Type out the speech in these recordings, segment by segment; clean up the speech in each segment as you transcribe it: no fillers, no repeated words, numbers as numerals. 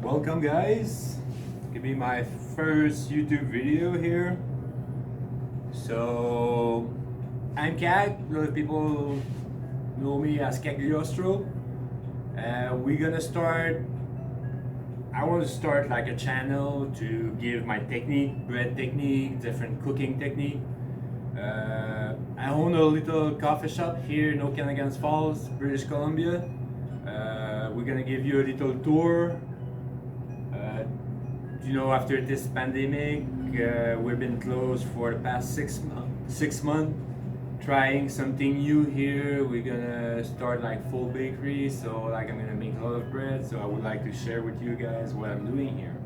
Welcome guys, it's gonna be my first YouTube video here. So I'm Cat, a lot of people know me as Cagliostro. We're gonna start, I want to start like a channel to give my technique, bread technique, different cooking technique. I own a little coffee shop here in Okanagan Falls, British Columbia. We're gonna give you a little tour. After this pandemic, we've been closed for the past 6 months, trying something new here. We're gonna start like full bakery, so like I'm gonna make a lot of bread. So I would like to share with you guys what I'm doing here.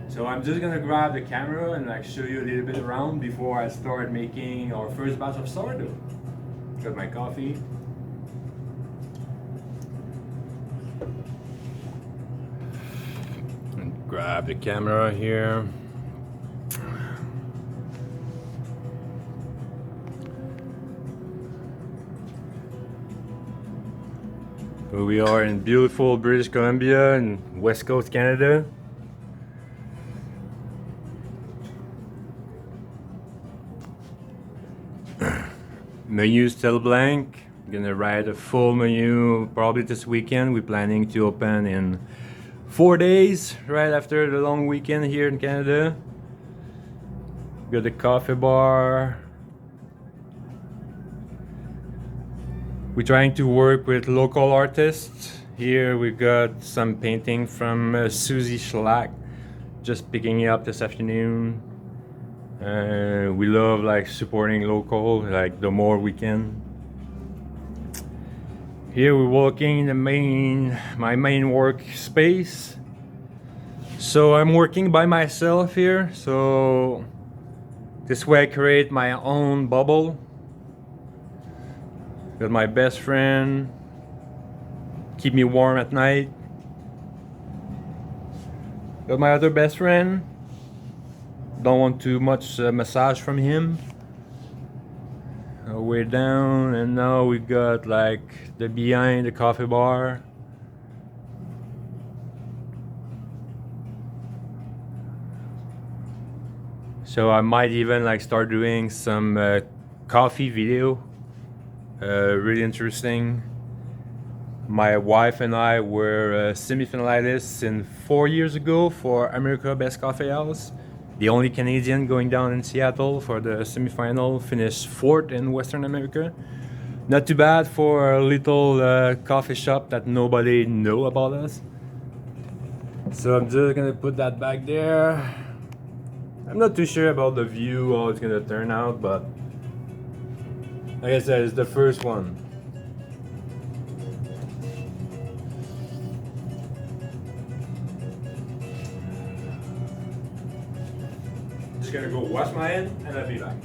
So I'm just gonna grab the camera and like show you a little bit around before I start making our first batch of sourdough. Got my coffee. Grab the camera here. So we are in beautiful British Columbia in West Coast Canada. Menu still blank. Gonna write a full menu probably this weekend. We're planning to open in 4 days, right after the long weekend here in Canada. Got the coffee bar. We're trying to work with local artists. Here we got some painting from Susie Schlack, just picking it up this afternoon. We love like supporting local, like the more we can. Here we're walking in my main work space. So I'm working by myself here. So this way I create my own bubble. Got my best friend, keep me warm at night. Got my other best friend. Don't want too much massage from him. We're down, and now we got like the behind the coffee bar. So I might even like start doing some coffee video. Really interesting. My wife and I were semi-finalists in 4 years ago for America Best Coffee House. The only Canadian going down in Seattle for the semi-final, finished 4th in Western America. Not too bad for a little coffee shop that nobody know about us. So I'm just gonna put that back there. I'm not too sure about the view, how it's gonna turn out, but like I said, it's the first one. Just gonna go wash my hand and I'll be back.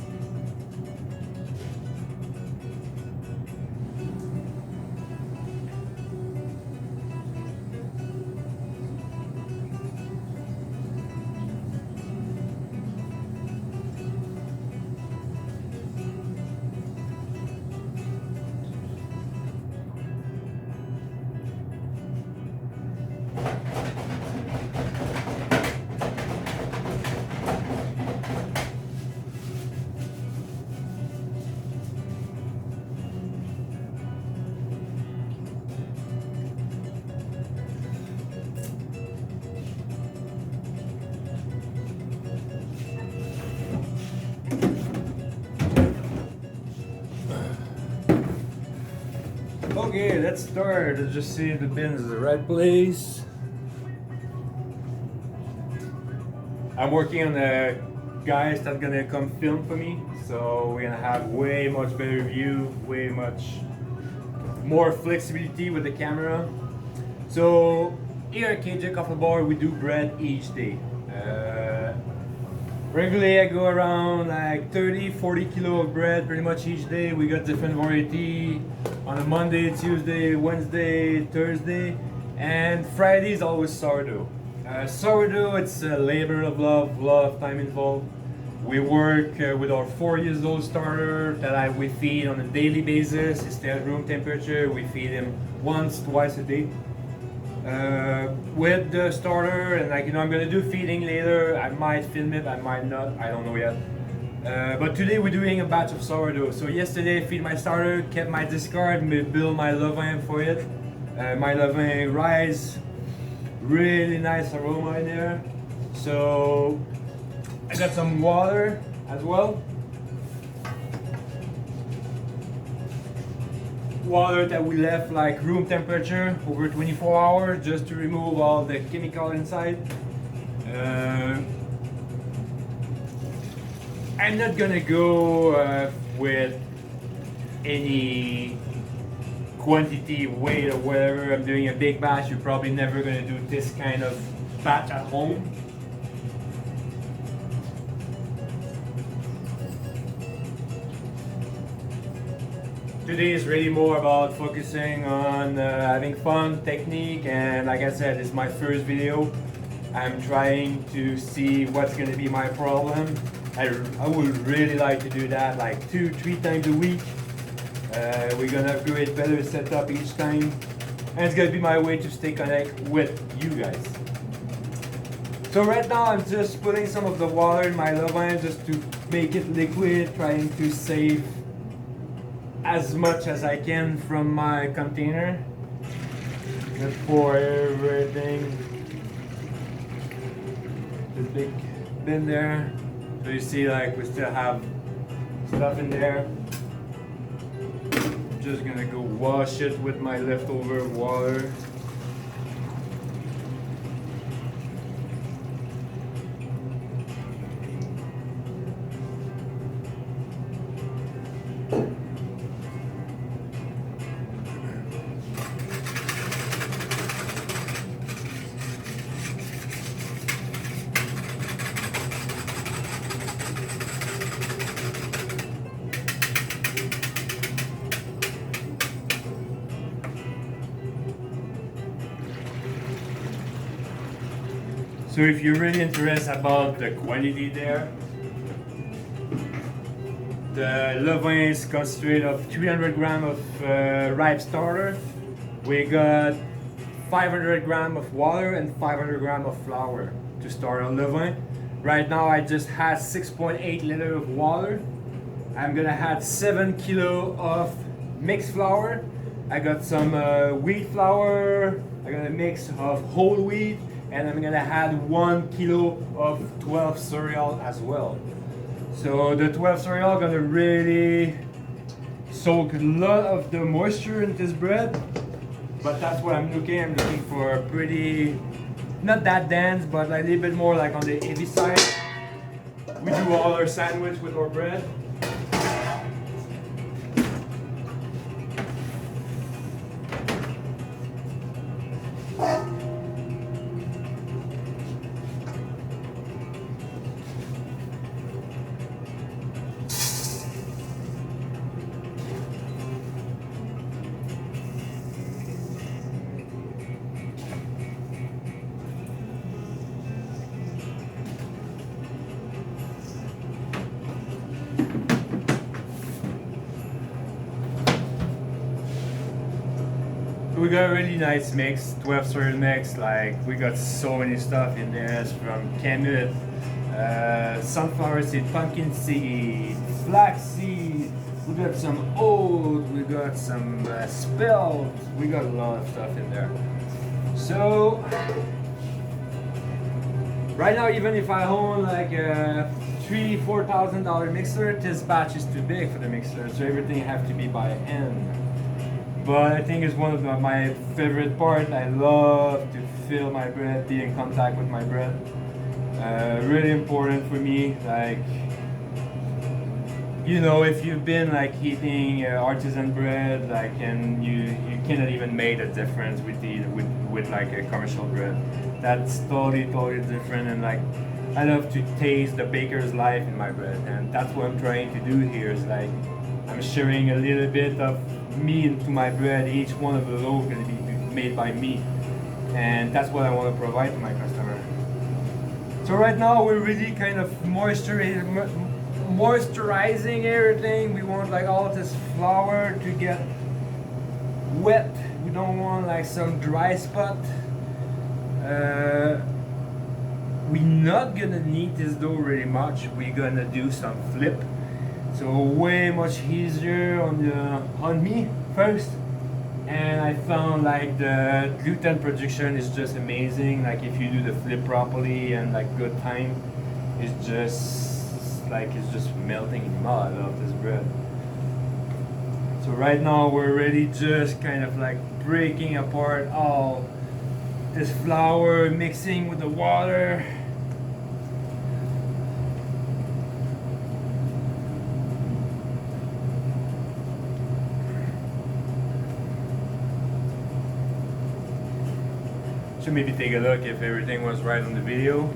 Okay, let's start. Let's just see if the bin is the right place. I'm working on the guys that's gonna come film for me, so we're gonna have way much better view, way much more flexibility with the camera. So here at KJ Coffee Bar, we do bread each day. Regularly I go around like 30-40 kilo of bread pretty much each day. We got different variety on a Monday, Tuesday, Wednesday, Thursday, and Friday is always sourdough. Sourdough, it's a labor of love, a lot of time involved. We work with our 4 years old starter that we feed on a daily basis. He stays at room temperature. We feed him once, twice a day. with the starter, and like, you know, I'm gonna do feeding later. I might film it, I might not, I don't know yet. But today we're doing a batch of sourdough. So yesterday I feed my starter, kept my discard, build my levain for it. My levain rise, really nice aroma in there. So I got some water as well. Water that we left like room temperature over 24 hours just to remove all the chemical inside. I'm not gonna go with any quantity, weight or whatever. I'm doing a big batch. You're probably never gonna do this kind of batch at home. Today is really more about focusing on having fun, technique, and like I said, it's my first video. I'm trying to see what's gonna be my problem. I would really like to do that like 2-3 times a week. We're gonna upgrade better setup each time, and it's gonna be my way to stay connected with you guys. So right now I'm just putting some of the water in my levain just to make it liquid, trying to save as much as I can from my container. Just pour everything, the big bin there. So you see, like, we still have stuff in there. I'm just gonna go wash it with my leftover water. So if you're really interested about the quality there, the levain is concentrated of 300 grams of ripe starter. We got 500 grams of water and 500 grams of flour to start on levain. Right now I just had 6.8 liters of water. I'm gonna add 7 kilos of mixed flour. I got some wheat flour. I got a mix of whole wheat, and I'm gonna add 1 kilo of 12 cereal as well. So the 12 cereal gonna really soak a lot of the moisture in this bread, but that's what I'm looking. I'm looking for a pretty, not that dense, but like a little bit more like on the heavy side. We do all our sandwich with our bread. We got a really nice mix, 12 cereal mix. Like, we got so many stuff in there. It's from canned, sunflower seed, pumpkin seed, flax seed. We got some oat. We got some spelt. We got a lot of stuff in there. So right now, even if I own like a $3,000-4,000 mixer, this batch is too big for the mixer. So everything have to be by hand. But I think it's one of my favorite parts. I love to feel my bread, be in contact with my bread. Really important for me. Like, you know, if you've been like eating artisan bread, like, and you cannot even make a difference with like a commercial bread. That's totally different. And like, I love to taste the baker's life in my bread, and that's what I'm trying to do here. Is like, I'm sharing a little bit of me into my bread. Each one of the loaves is going to be made by me, and that's what I want to provide to my customer. So right now we're really kind of moisturizing everything. We want like all this flour to get wet. We don't want like some dry spot. We're not gonna need this dough really much. We're gonna do some flip, so way much easier on me first. And I found like the gluten production is just amazing. Like if you do the flip properly and like good time, it's just melting in your mouth. I love this bread. So right now we're really just kind of like breaking apart all this flour, mixing with the water. Should maybe take a look if everything was right on the video.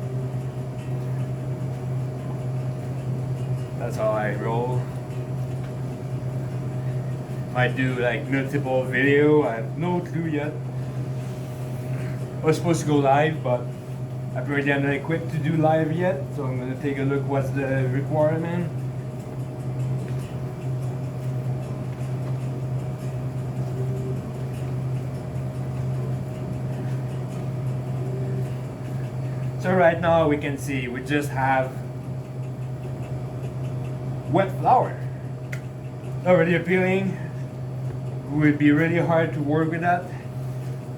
That's how I roll. Might do like multiple video, I have no clue yet. I was supposed to go live, but apparently I'm not equipped to do live yet, so I'm gonna take a look what's the requirement. So right now we can see we just have wet flour. Already appealing. It would be really hard to work with that.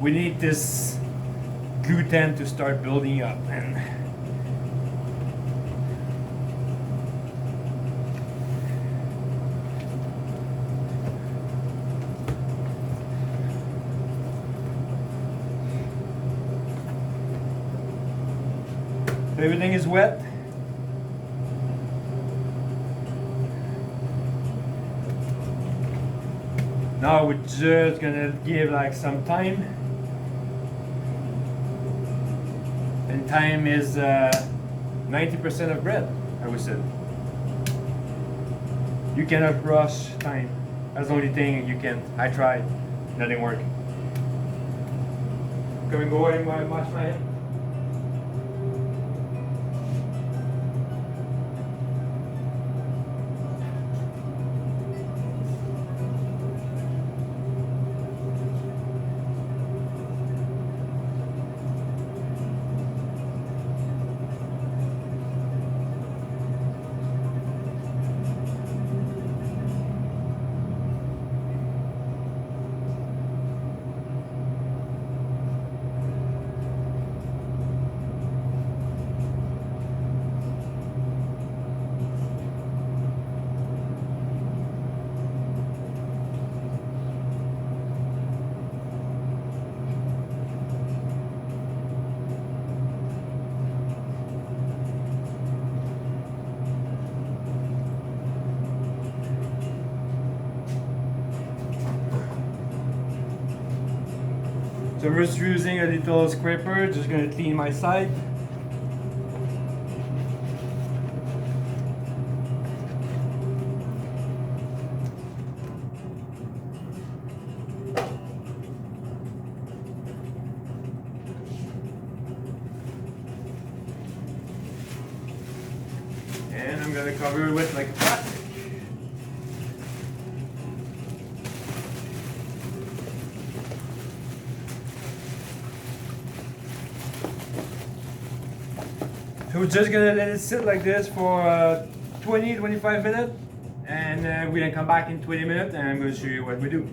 We need this gluten to start building up. And everything is wet. Now we're just gonna give like some time. And time is 90% of bread, I would say. You cannot rush time. That's the only thing you can. I tried, nothing worked. Can we go ahead and wash my hand? So we're just using a little scraper, just gonna clean my side. And I'm gonna cover it with like that. So we're just gonna let it sit like this for 20-25 minutes, and we're gonna come back in 20 minutes and I'm gonna show you what we do.